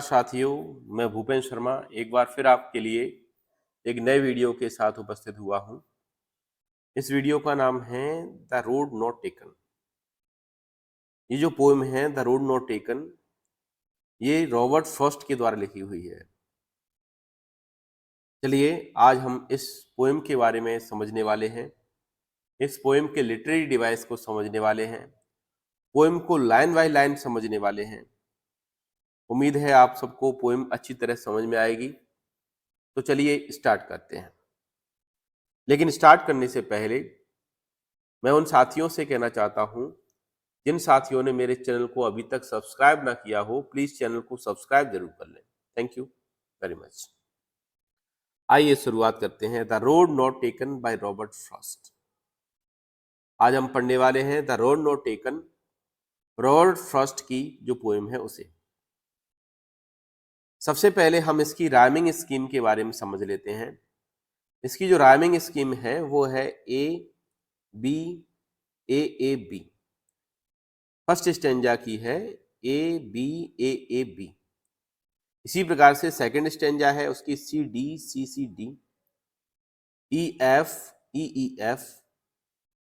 साथियों, मैं भूपेन शर्मा एक बार फिर आपके लिए एक नए वीडियो के साथ उपस्थित हुआ हूं। इस वीडियो का नाम है द रोड नॉट टेकन। ये जो पोएम है द रोड नॉट टेकन, ये रॉबर्ट फ्रॉस्ट के द्वारा लिखी हुई है। चलिए आज हम इस पोएम के बारे में समझने वाले हैं, इस पोएम के लिटरेरी डिवाइस को समझने वाले हैं, पोएम को लाइन बाय लाइन समझने वाले हैं। उम्मीद है आप सबको पोएम अच्छी तरह समझ में आएगी। तो चलिए स्टार्ट करते हैं। लेकिन स्टार्ट करने से पहले मैं उन साथियों से कहना चाहता हूं, जिन साथियों ने मेरे चैनल को अभी तक सब्सक्राइब ना किया हो, प्लीज चैनल को सब्सक्राइब जरूर कर लें। Thank you very much. आइए शुरुआत करते हैं। The road not taken by Robert Frost. आज हम पढ़ने वाले हैं the road not taken, Robert Frost की जो पोएम है उसे। सबसे पहले हम इसकी राइमिंग स्कीम के बारे में समझ लेते हैं। इसकी जो राइमिंग स्कीम है वो है A B A B. First stanza की है ए बी ए बी। इसी प्रकार से सेकंड स्टेंजा है उसकी C D E F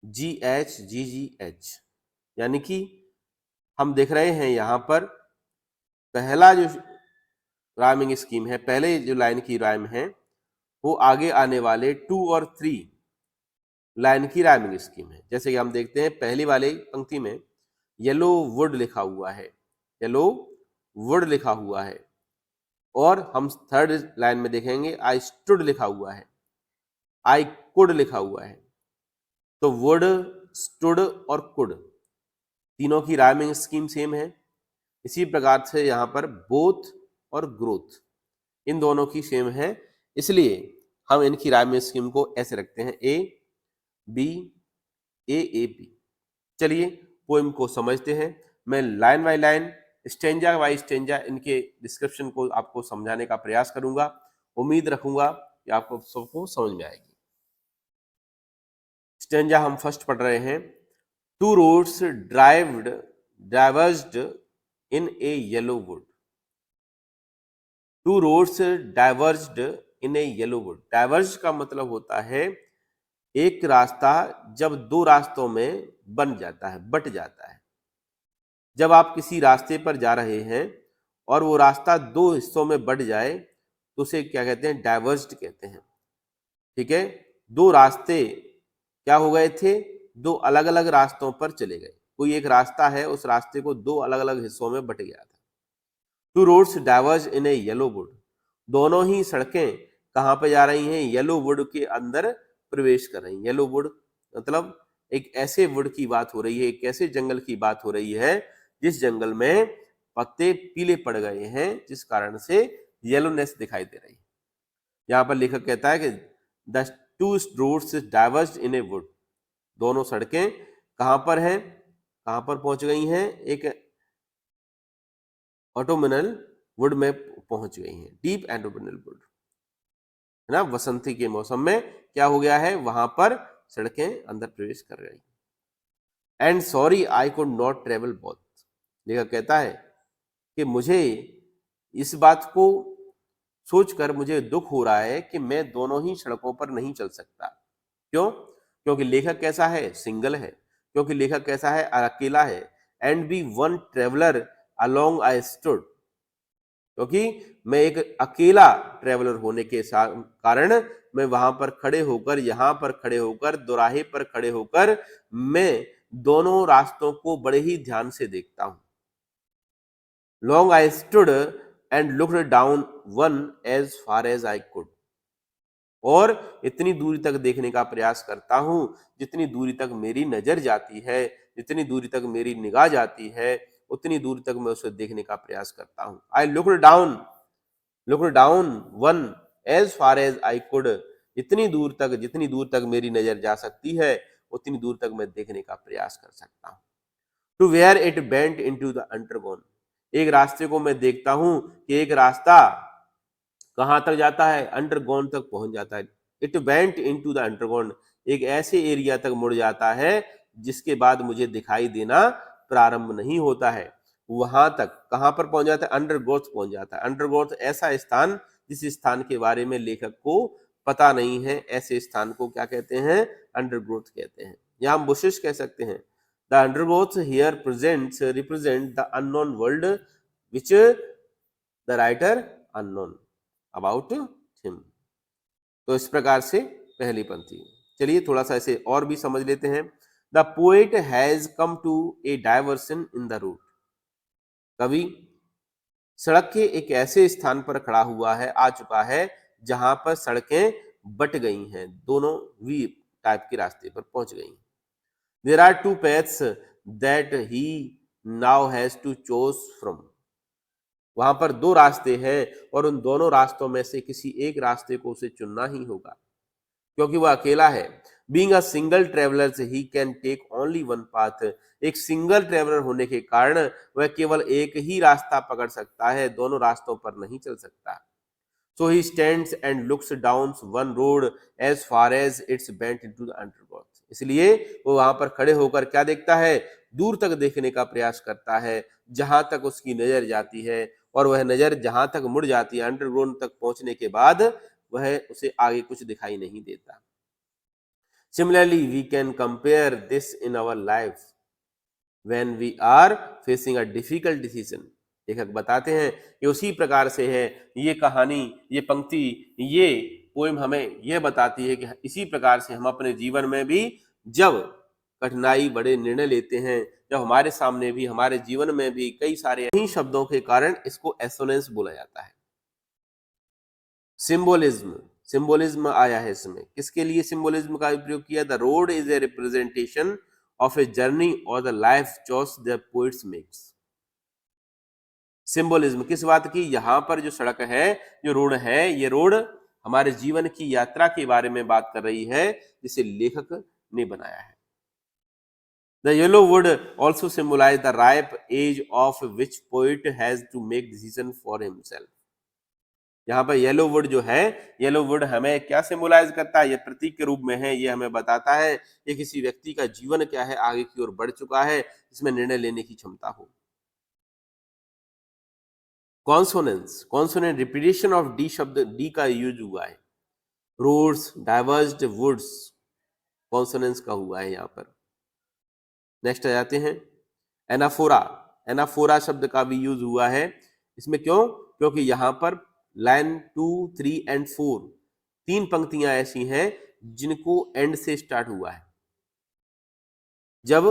G H. यानी कि हम देख रहे हैं यहां पर पहला जो राइमिंग स्कीम है, पहले जो लाइन की राइम है वो आगे आने वाले 2 और 3 लाइन की राइमिंग स्कीम है। जैसे कि हम देखते हैं पहली वाली पंक्ति में येलो वुड लिखा हुआ है, येलो वुड लिखा हुआ है। और हम थर्ड लाइन में देखेंगे आई स्टूड लिखा हुआ है, आई कुड लिखा हुआ है। तो वुड, स्टूड और कुड तीनों की राइमिंग स्कीम सेम है। इसी प्रकार से यहाँ पर बोथ और ग्रोथ इन दोनों की सेम है, इसलिए हम इनकी राइमिंग स्कीम को ऐसे रखते हैं ए बी ए बी। चलिए पोएम को समझते हैं। मैं line by line, stanza by stanza इनके डिस्क्रिप्शन को आपको समझाने का प्रयास करूंगा। उम्मीद रखूंगा कि आपको सबको समझ में आएगी। स्टेंजा हम फर्स्ट पढ़ रहे हैं। To roads diverged in A yellow would. To roads diverged in A yellow would. Diverge का मतलब होता है एक रास्ता जब दो रास्तों में बन जाता है, बट जाता है। जब आप किसी रास्ते पर जा रहे हैं और वो रास्ता दो हिस्सों में बट जाए तो उसे क्या कहते हैं? डाइवर्ज्ड कहते हैं। ठीक है, दो रास्ते क्या हो गए थे? दो अलग अलग रास्तों पर चले गए। कोई एक रास्ता है, उस रास्ते को दो अलग अलग हिस्सों में बट गया था। To roads diverge in A yellow would. दोनों ही सड़कें कहां पे जा रही हैं? येलो वुड के अंदर प्रवेश कर रही हैं। येलो वुड मतलब एक ऐसे वुड की बात हो रही है, एक ऐसे जंगल की बात हो रही है जिस जंगल में पत्ते पीले पड़ गए हैं, जिस कारण से येलोनेस दिखाई दे रही है। यहां पर लेखक कहता है कि the two roads diverged in a wood. दोनों सड़कें कहां पर हैं? कहां पर पहुंच गई हैं? एक ऑटोमिनल वुड में पहुंच गई हैं। डीप एंडोमिनल वुड है ना। वसंती के मौसम में क्या हो गया है? वहां पर सड़कें अंदर प्रवेश कर गई। And sorry I could not travel both. लेखक कहता है कि मुझे इस बात को सोचकर मुझे दुख हो रहा है कि मैं दोनों ही सड़कों पर नहीं चल सकता। क्यों? क्योंकि लेखक कैसा है? सिंगल है। क्योंकि लेखक कैसा है? अकेला है। And be one traveller along I stood. क्योंकि मैं एक अकेला ट्रेवलर होने के कारण मैं वहां पर खड़े होकर, यहां पर खड़े होकर, दोराहे पर खड़े होकर मैं दोनों रास्तों को बड़े ही ध्यान से देखता हूं। Long I stood and looked down one as far as I could. और इतनी दूरी तक देखने का प्रयास करता हूं जितनी दूरी तक मेरी नजर जाती है, जितनी दूरी तक मेरी निगाह जाती है, उतनी दूरी तक मैं उसे देखने का प्रयास करता हूं। I looked down one as far as I could. जितनी दूर तक मेरी नजर जा सकती है उतनी दूर तक मैं देखने का प्रयास कर सकता हूं। To where it bent into the undergone. एक रास्ते को मैं देखता हूं कि एक रास्ता कहां तक जाता है? अंडरगोन तक पहुंच जाता है। It went into the undergone, एक ऐसे एरिया तक मुड़ जाता है जिसके बाद मुझे दिखाई देना प्रारंभ नहीं होता है। वहां तक कहां पर पहुंच जाता है, अंडरग्रोथ पहुंच जाता है। अंडरग्रोथ ऐसा स्थान जिस स्थान के बारे में लेखक को पता नहीं है, ऐसे स्थान को क्या कहते हैं, अंडरग्रोथ कहते हैं, या हम बुशेस कह सकते हैं। The undergrowth here presents represent the unknown world which the writer unknown about him. तो इस प्रकार से पहली पंक्ति। चलिए थोड़ा सा इसे और भी समझ लेते हैं। The poet has come to a diversion in the route. कवि सड़क के एक ऐसे स्थान पर खड़ा हुआ है, आ चुका है, जहां पर सड़कें बट गई हैं, दोनों वी टाइप के रास्ते पर पहुंच गई। There are two paths that he now has to choose from. वहां पर दो रास्ते हैं और उन दोनों रास्तों में से किसी एक रास्ते को उसे चुनना ही होगा, क्योंकि वह अकेला है। Being a single traveller he can take only one path. एक सिंगल ट्रेवलर होने के कारण वह केवल एक ही रास्ता पकड़ सकता है, दोनों रास्तों पर नहीं चल सकता। So he stands and looks down one road as far as it's bent into the undergrowth. इसलिए वो वहां पर खड़े होकर क्या देखता है, दूर तक देखने का प्रयास करता है, जहां तक उसकी नजर जाती है, और वह नजर जहां तक मुड़ जाती है, अंडरग्राउंड तक पहुंचने के बाद वह उसे आगे कुछ दिखाई नहीं देता। Similarly we can compare this in our life when we are facing a difficult decision. लेखक बताते हैं कि उसी प्रकार से है ये कहानी, ये पंक्ति, ये पोएम हमें यह बताती है कि इसी प्रकार से हम अपने जीवन में भी जब कठिनाई बड़े निर्णय लेते हैं, जब हमारे सामने भी, हमारे जीवन में भी कई सारे ही शब्दों के कारण इसको एसोनेंस बोला जाता है। सिंबोलिज्म, सिंबोलिज्म आया है इसमें। किसके लिए सिंबोलिज्म का उपयोग किया? The road is a representation of a journey और the life choice the poets makes. Symbolism किस बात की? यहां पर जो सड़क है, जो रोड है, ये रोड हमारे जीवन की यात्रा के बारे में बात कर रही है, जिसे लेखक ने बनाया है। The yellow wood also symbolize the ripe age of which poet has to make decision for himself. यहाँ पर येलो वुड जो है, येलो वुड हमें क्या सिंबलाइज करता है? ये प्रतीक के रूप में है, ये हमें बताता है ये किसी व्यक्ति का जीवन क्या है, आगे की ओर बढ़ चुका है, इसमें निर्णय लेने की क्षमता हो। Consonance, consonant repetition of D शब्द, डी का यूज हुआ है। रोड्स, डाइवर्स्ड वुड्स, कॉन्सोनेंस का हुआ है यहाँ पर। नेक्स्ट आ जाते हैं एनाफोरा। एनाफोरा शब्द का भी यूज हुआ है इसमें। क्यों? क्योंकि यहाँ पर लाइन 2, 3 एंड 4 तीन पंक्तियां ऐसी हैं जिनको एंड से स्टार्ट हुआ है। जब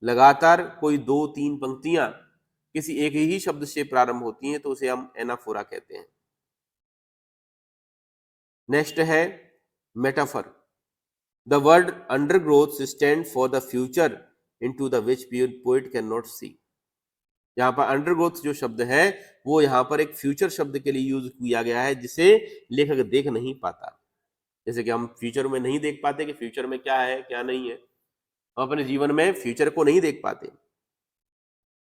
लगातार कोई 2-3 पंक्तियां किसी एक ही शब्द से प्रारंभ होती हैं तो उसे हम एनाफोरा कहते हैं। नेक्स्ट है metaphor. The word undergrowth stand for the future into the which poet cannot see. यहाँ पर अंडरग्रोथ जो शब्द है वो यहाँ पर एक फ्यूचर शब्द के लिए यूज किया गया है, जिसे लेखक देख नहीं पाता। जैसे कि हम फ्यूचर में नहीं देख पाते कि फ्यूचर में क्या है क्या नहीं है, हम अपने जीवन में फ्यूचर को नहीं देख पाते,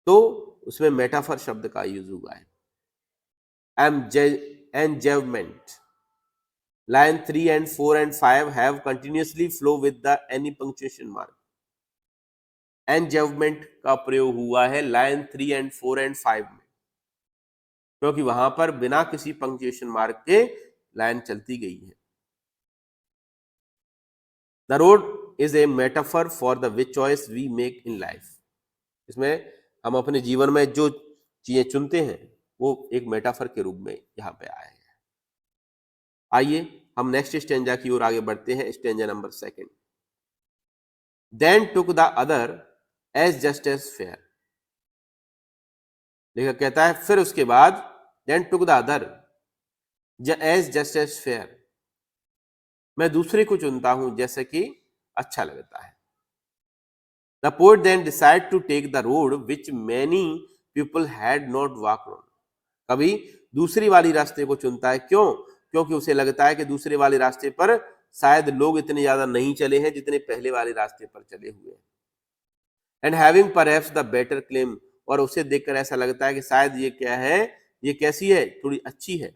तो उसमें मेटाफर शब्द का यूज हुआ है। एंजेवमेंट, line 3 and 4 and 5 have continuously flow with the any punctuation mark. एंजेवमेंट का प्रयोग हुआ है लाइन 3 and 4 and 5 में, क्योंकि वहां पर बिना किसी पंक्चुएशन मार्क के लाइन चलती गई है। The road is a metaphor for the which choice we make in life. इसमें हम अपने जीवन में जो चीजें चुनते हैं वो एक मेटाफर के रूप में यहाँ पे आए हैं। आइए हम नेक्स्ट स्टेंजा की ओर आगे बढ़ते हैं। Stanza number 2। Then took the other as just as fair. लेखक कहता है फिर उसके बाद then took the other as just as fair, मैं दूसरे को चुनता हूं जैसे कि अच्छा लगता है। The poet then decide to take the road which many people had not walked on. कभी दूसरी वाली रास्ते को चुनता है। क्यों? क्योंकि उसे लगता है कि दूसरे वाले रास्ते पर शायद लोग इतने ज्यादा नहीं चले हैं जितने पहले वाले रास्ते पर चले हुए हैं। And having perhaps the better claim, और उसे देखकर ऐसा लगता है कि शायद ये क्या है, ये कैसी है, थोड़ी अच्छी है।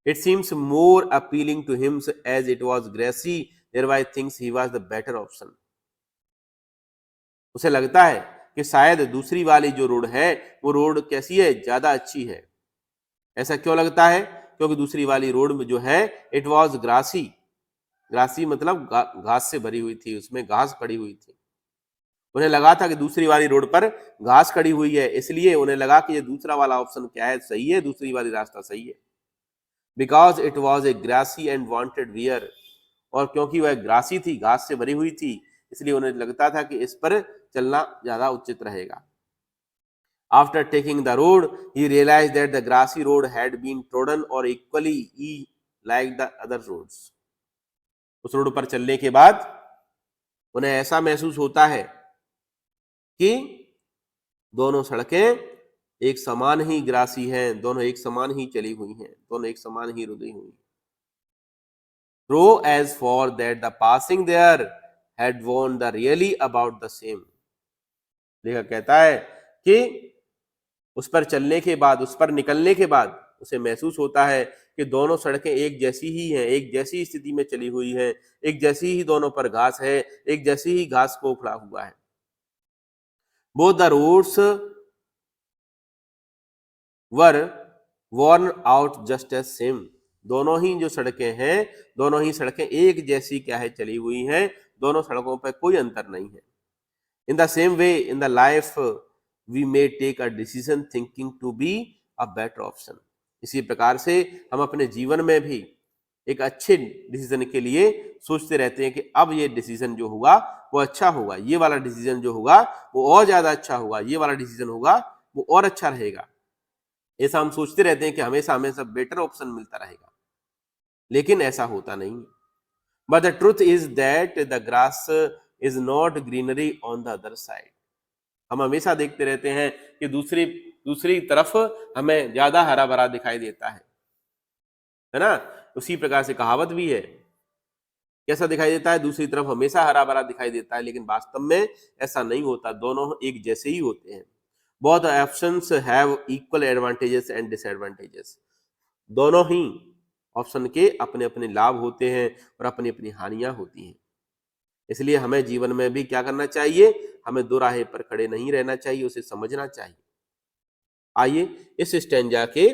It seems more appealing to him as it was grassy, thereby thinks he was the better option. उसे लगता है कि शायद दूसरी वाली जो रोड है वो रोड कैसी है, ज्यादा अच्छी है। ऐसा क्यों लगता है? क्योंकि दूसरी वाली रोड में जो है इट वॉज ग्रासी, ग्रासी मतलब घास से भरी हुई थी, उसमें घास खड़ी हुई थी। उन्हें लगा था कि दूसरी वाली रोड पर घास खड़ी हुई है, इसलिए उन्हें लगा कि ये दूसरा वाला ऑप्शन क्या है, सही है, दूसरी वाली रास्ता सही है। Because it was a grassy and wanted wear, और क्योंकि वह ग्रासी थी, घास से भरी हुई थी, इसलिए उन्हें लगता था कि इस पर चलना ज्यादा उचित रहेगा। After taking the road, he realized that the grassy road had been trodden or equally like the other roads. उस रोड पर चलने के बाद उन्हें ऐसा महसूस होता है कि दोनों सड़कें एक समान ही ग्रासी हैं, दोनों एक समान ही चली हुई हैं, दोनों एक समान ही रुदी हुई। Though as for that the passing there had worn the really about the same. लेखक कहता है कि उस पर चलने के बाद, उस पर निकलने के बाद उसे महसूस होता है कि दोनों सड़कें एक जैसी ही हैं, एक जैसी स्थिति में चली हुई हैं, एक जैसी ही दोनों पर घास है, एक जैसी ही घास को उखड़ा हुआ है। Both the roads were worn out just as same, दोनों ही जो सड़कें हैं, दोनों ही सड़कें एक जैसी क्या है, चली हुई हैं, दोनों सड़कों पर कोई अंतर नहीं है। In the same way in the life we may take a decision thinking to be a better option. इसी प्रकार से हम अपने जीवन में भी एक अच्छे डिसीजन के लिए सोचते रहते हैं कि अब ये डिसीजन जो होगा वो अच्छा होगा, ये वाला डिसीजन जो होगा वो और ज्यादा अच्छा होगा, ये वाला डिसीजन होगा वो और अच्छा रहेगा। ऐसा हम सोचते रहते हैं कि हमेशा हमेशा बेटर ऑप्शन मिलता रहेगा, लेकिन ऐसा होता नहीं। But the truth is that the grass is not greenery on the other side. हम हमेशा देखते रहते हैं कि दूसरी तरफ हमें ज्यादा हरा भरा दिखाई देता है ना। उसी प्रकार से कहावत भी है, कैसा दिखाई देता है, दूसरी तरफ हमेशा हरा भरा दिखाई देता है, लेकिन वास्तव में ऐसा नहीं होता, दोनों एक जैसे ही होते हैं। Both options have equal advantages and disadvantages. दोनों ही ऑप्शन के अपने अपने लाभ होते हैं और अपनी अपनी हानियां होती हैं। इसलिए हमें जीवन में भी क्या करना चाहिए, हमें दो राहे पर खड़े नहीं रहना चाहिए, उसे समझना चाहिए। आइए इस स्टैंजा के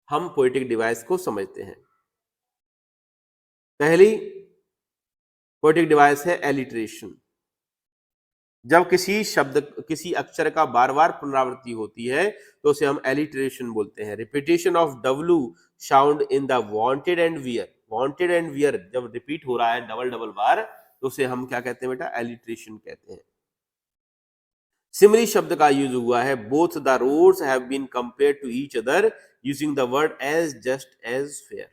हम पोएटिक डिवाइस को समझते हैं। पहली पोएटिक डिवाइस है एलिट्रेशन। जब किसी शब्द, किसी अक्षर का बार बार पुनरावृत्ति होती है तो उसे हम एलिट्रेशन बोलते हैं। Repetition of W sound in the wanted and wear. Wanted and wear जब रिपीट हो रहा है डबल डबल बार तो उसे हम क्या कहते हैं बेटा, एलिट्रेशन कहते हैं। सिमरी शब्द का यूज हुआ है, both the roads have been compared to each other using the word as, just as, fair.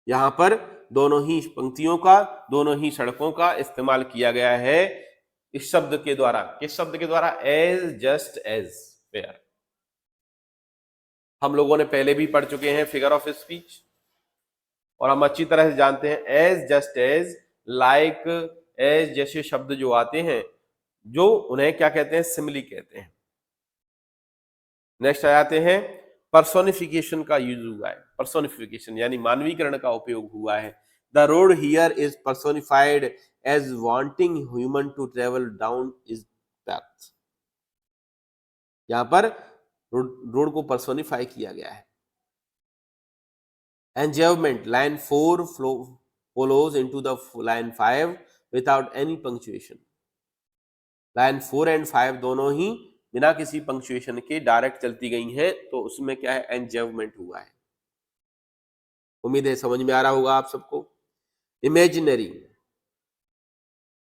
यहां पर दोनों ही पंक्तियों का, दोनों ही सड़कों का इस्तेमाल किया गया है इस शब्द के द्वारा। किस शब्द के द्वारा? As, just as, fair. हम लोगों ने पहले भी पढ़ चुके हैं फिगर ऑफ स्पीच, और हम अच्छी तरह से जानते हैं as, just as, like, as जैसे शब्द जो आते हैं, जो उन्हें क्या कहते हैं, सिमिली कहते हैं। नेक्स्ट आ जाते हैं, पर्सोनिफिकेशन का यूज हुआ है। पर्सोनिफिकेशन यानी मानवीकरण का उपयोग हुआ है। The road here is personified as wanting human to travel down is path. यहां पर रोड को पर्सोनिफाई किया गया है। Enjoyment line 4 follows into the line 5 without any punctuation। Line 4 and 5 दोनों ही बिना किसी पंक्चुएशन के डायरेक्ट चलती गई हैं, तो उसमें क्या है, एंजॉयमेंट हुआ है। उम्मीद है समझ में आ रहा होगा आप सबको। Imaginary,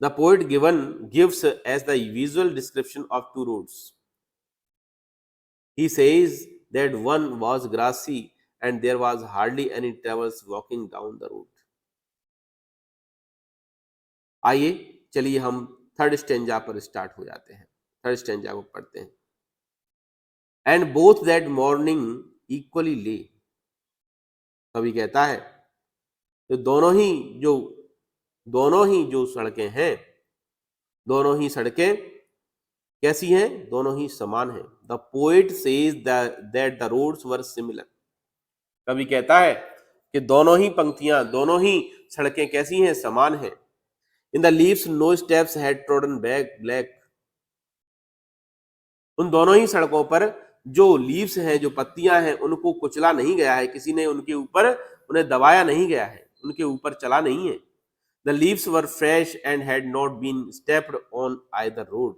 the poet gives as the visual description of two roads. He says that one was grassy and there was hardly any travels walking down the road. आइए चलिए हम थर्ड स्टेंजा पर स्टार्ट हो जाते हैं, थर्ड स्टेंजा को पढ़ते हैं। And both that morning equally ले। कवि कहता है तो दोनों ही जो सड़कें हैं, दोनों ही सड़कें कैसी हैं, दोनों ही समान हैं। The poet says that the roads were similar. कवि कहता है कि दोनों ही पंक्तियां, दोनों ही सड़कें कैसी हैं, समान हैं। In the leaves no steps had trodden back black. उन दोनों ही सड़कों पर जो लीव्स हैं, जो पत्तियां हैं, उनको कुचला नहीं गया है, किसी ने उनके ऊपर उन्हें दबाया नहीं गया है, उनके ऊपर चला नहीं है। The leaves were fresh and had not been stepped on either road.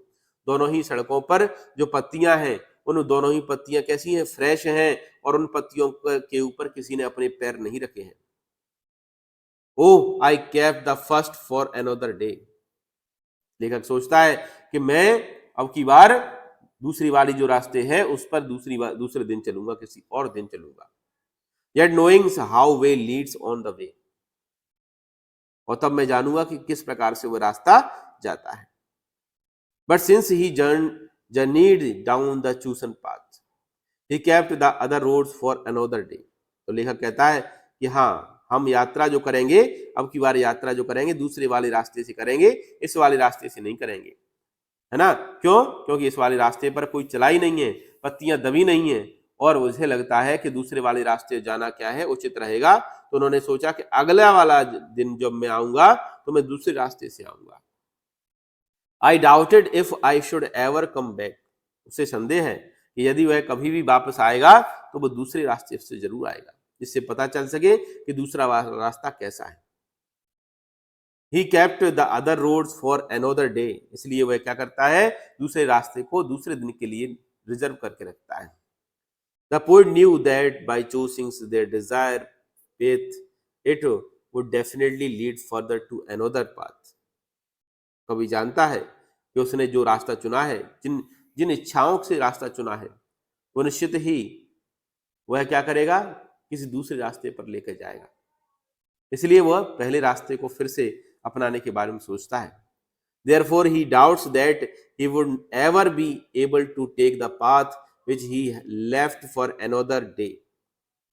दोनों ही सड़कों पर जो पत्तियां हैं, उन दोनों ही पत्तियां कैसी हैं? फ्रेश हैं, और उन पत्तियों के ऊपर किसी ने अपने पैर नहीं रखे हैं। Oh I kept the first for another day. लेखक सोचता है कि मैं अब की बार दूसरी वाली जो रास्ते हैं उस पर दूसरे दिन चलूंगा, किसी और दिन चलूंगा। Yet knowing how way Leeds on the way. और तब मैं जानूंगा कि किस प्रकार से वो रास्ता जाता है। But since he journeyed down the chosen path, he kept the other roads for another day. तो लेखक कहता है कि हाँ, हम यात्रा जो करेंगे, अब की बार यात्रा जो करेंगे दूसरे वाले रास्ते से करेंगे, इस वाले रास्ते से नहीं करेंगे, है ना? क्यों? क्योंकि इस वाले रास्ते पर कोई चला ही नहीं है, पत्तियां दबी नहीं है, और मुझे लगता है कि दूसरे वाले रास्ते जाना क्या है, उचित रहेगा। तो उन्होंने सोचा कि अगला वाला दिन जब मैं आऊंगा तो मैं दूसरे रास्ते से आऊंगा। आई doubted if I should ever come back. उसे संदेह है कि यदि वह कभी भी वापस आएगा तो वो दूसरे रास्ते से जरूर आएगा, जिससे पता चल सके कि दूसरा रास्ता कैसा है। He kept the other roads for another day. इसलिए वह क्या करता है? दूसरे रास्ते को दूसरे दिन के लिए रिजर्व करके रखता है। The poet knew that by choosing their desire path it would definitely lead further to another path. कवि जानता है कि उसने जो रास्ता चुना है, जिन जिन इच्छाओं से रास्ता चुना है, वो निश्चित ही वह क्या करेगा? किसी दूसरे रास्ते पर लेकर जाएगा। इसलिए वह पहले रास्ते को फिर से अपनाने के बारे में सोचता है। Therefore he doubts that he would ever be able to take the path which he left for another day.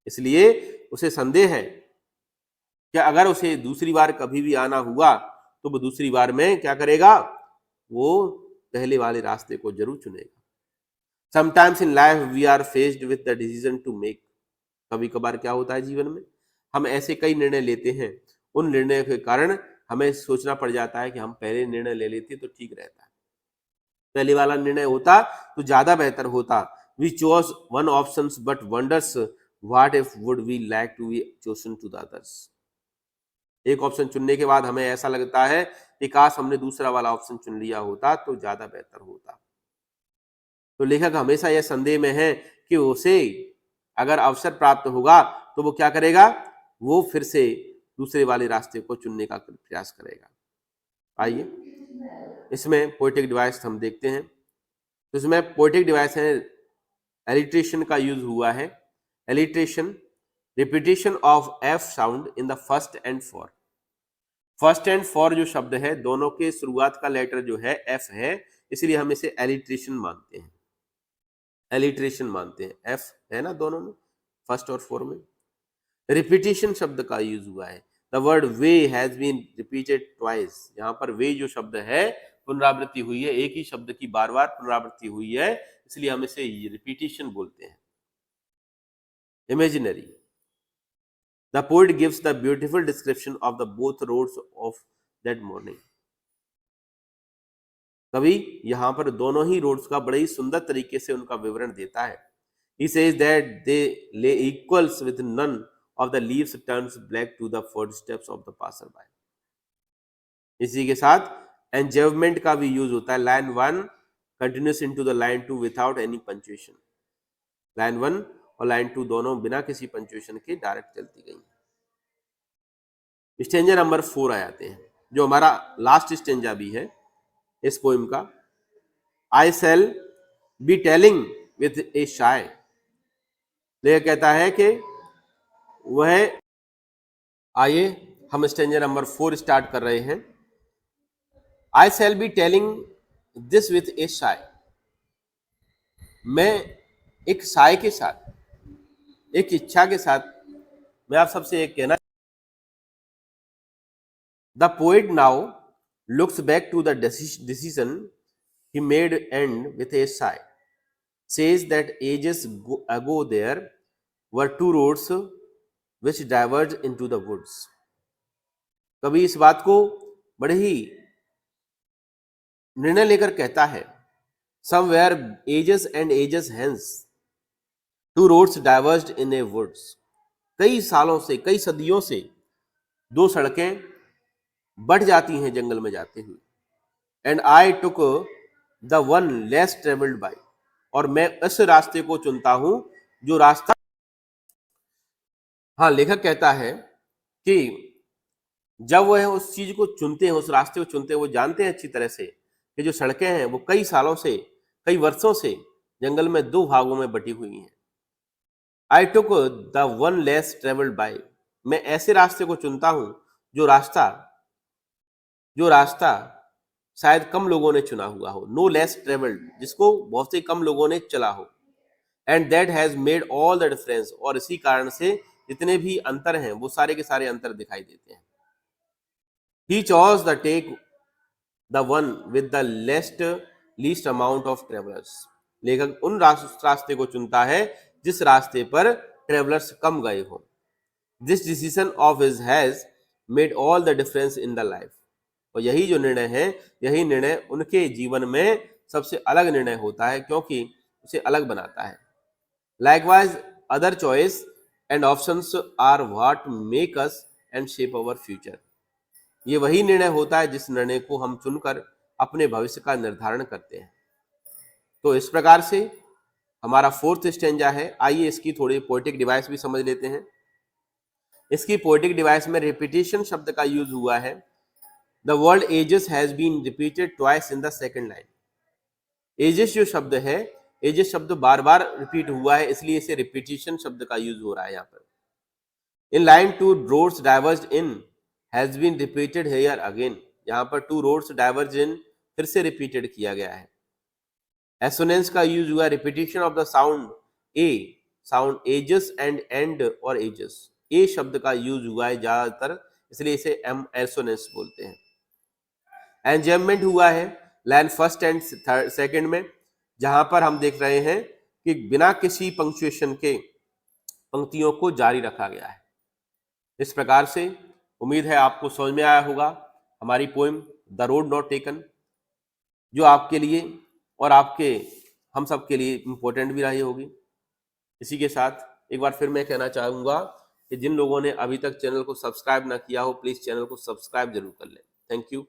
इसलिए उसे संदेह है कि अगर उसे दूसरी बार कभी भी आना हुआ तो वो दूसरी बार में क्या करेगा? वो पहले वाले रास्ते को जरूर चुनेगा। Sometimes in life we are faced with the decision to make. कभी कभार क्या होता है जीवन में, हम ऐसे कई निर्णय लेते हैं, उन निर्णय के कारण हमें सोचना पड़ जाता है कि हम पहले निर्णय ले लेते तो ठीक रहता, पहले वाला निर्णय होता तो ज्यादा बेहतर होता। We chose one option but wonders what if would we like to be chosen to the others. एक ऑप्शन चुनने के बाद हमें ऐसा लगता है कि काश हमने दूसरा वाला ऑप्शन चुन लिया होता तो ज्यादा बेहतर होता। तो लेखक हमेशा यह संदेह में है कि उसे अगर अवसर प्राप्त होगा तो वो क्या करेगा? वो फिर से दूसरे वाले रास्ते को चुनने का प्रयास करेगा। आइए इसमें पोएटिक डिवाइस हम देखते हैं। तो इसमें पोएटिक डिवाइस है, एलिट्रेशन का यूज हुआ है। Alliteration, repetition of F sound in the first and four. First and four जो शब्द है, दोनों के शुरुआत का लेटर जो है एफ है, इसलिए हम इसे एलिट्रेशन मानते हैं। एलिट्रेशन मानते हैं, एफ है ना दोनों में, फर्स्ट और फोर में। रिपीटेशन शब्द का यूज हुआ है। The word way has been repeated twice. यहाँ पर वे जो शब्द है पुनरावृत्ति हुई है, एक ही शब्द की बार बार पुनरावृत्ति हुई है, इसलिए हम इसे रिपीटेशन बोलते हैं। Imaginary, the poet gives the beautiful description of the both roads of that morning. कवि यहाँ पर दोनों ही रोड्स का बड़े ही सुंदर तरीके से उनका विवरण देता है। He says that they lay equals with none of the leaves turns black to the footsteps of the passerby. इसी के साथ enjambment का भी यूज होता है। Line 1 continues into the line 2 without any punctuation. Line 1 और लाइन 2 दोनों बिना किसी पंक्चुएशन के डायरेक्ट चलती गई। स्टेंजा नंबर 4 आ जाते हैं, जो हमारा लास्ट स्टेंजा भी है इस पोएम का। I shall be telling with a shy. लेखक कहता है कि वह, आइए हम स्टेंजा नंबर 4 स्टार्ट कर रहे हैं। I shall be telling this with a sigh. मैं एक शाय के साथ, एक इच्छा के साथ मैं आप सबसे एक कहना। The poet now looks back to the decision he made end with a sigh, says that ages ago there were two roads which diverged into the woods. कभी इस बात को बड़े ही निर्णय लेकर कहता है, somewhere ages and ages hence two roads diverged in a woods. कई सालों से, कई सदियों से दो सड़कें बढ़ जाती हैं जंगल में जाते हुए। And I took the one less travelled bye, और मैं इस रास्ते को चुनता हूं जो रास्ता, हाँ लेखक कहता है कि जब वह उस चीज को चुनते हैं, उस रास्ते को चुनते हैं, वो जानते हैं अच्छी तरह से कि जो सड़कें हैं वो कई सालों से, कई वर्षों से जंगल में दो भागों में बटी हुई हैं। I took the one less travelled by, मैं ऐसे रास्ते को चुनता हूं जो रास्ता शायद कम लोगों ने चुना हुआ हो, नो लेस ट्रेवल्ड, जिसको बहुत से कम लोगों ने चला हो। And that has made all the difference, और इसी कारण से जितने भी अंतर हैं वो सारे के सारे अंतर दिखाई देते हैं। He chose the take the one with the least amount of travellers, लेखक उन रास्ते को चुनता है जिस रास्ते पर ट्रेवलर्स कम गए हो। This decision of his has made all the difference in the life, और यही जो निर्णय है, यही निर्णय उनके जीवन में सबसे अलग निर्णय होता है, क्योंकि उसे अलग बनाता है। Likewise other choice and options are what make us and shape our future, ये वही निर्णय होता है जिस निर्णय को हम चुनकर अपने भविष्य का निर्धारण करते हैं। तो इस प्रकार से हमारा फोर्थ स्टेंजा है। आइए इसकी थोड़ी पोएटिक डिवाइस भी समझ लेते हैं। इसकी पोएटिक डिवाइस में रिपीटेशन शब्द का यूज हुआ है। The world ages has been repeated twice in the second line. Ages जो शब्द है, एजेस शब्द बार बार रिपीट हुआ है, इसलिए इसे रिपीटेशन शब्द का यूज हो रहा है यहाँ पर। In line two roads diverge in has been repeated here again, यहाँ पर टू रोड्स डाइवर्ज इन फिर से रिपीटेड किया गया है। एसोनेंस का यूज हुआ repetition of the sound a, sound ages and और एजेस, ए शब्द का यूज हुआ है ज्यादातर, इसलिए इसे एम एसोनेंस बोलते हैं। एंजॉयमेंट हुआ है लाइन फर्स्ट एंड सेकंड में, जहां पर हम देख रहे हैं कि बिना किसी पंक्चुएशन के पंक्तियों को जारी रखा गया है। इस प्रकार से उम्मीद है आपको समझ में आया होगा हमारी poem the road not taken, जो आपके लिए और आपके हम सब के लिए इम्पोर्टेंट भी रही होगी। इसी के साथ एक बार फिर मैं कहना चाहूंगा कि जिन लोगों ने अभी तक चैनल को सब्सक्राइब ना किया हो, प्लीज चैनल को सब्सक्राइब जरूर कर लें। Thank you.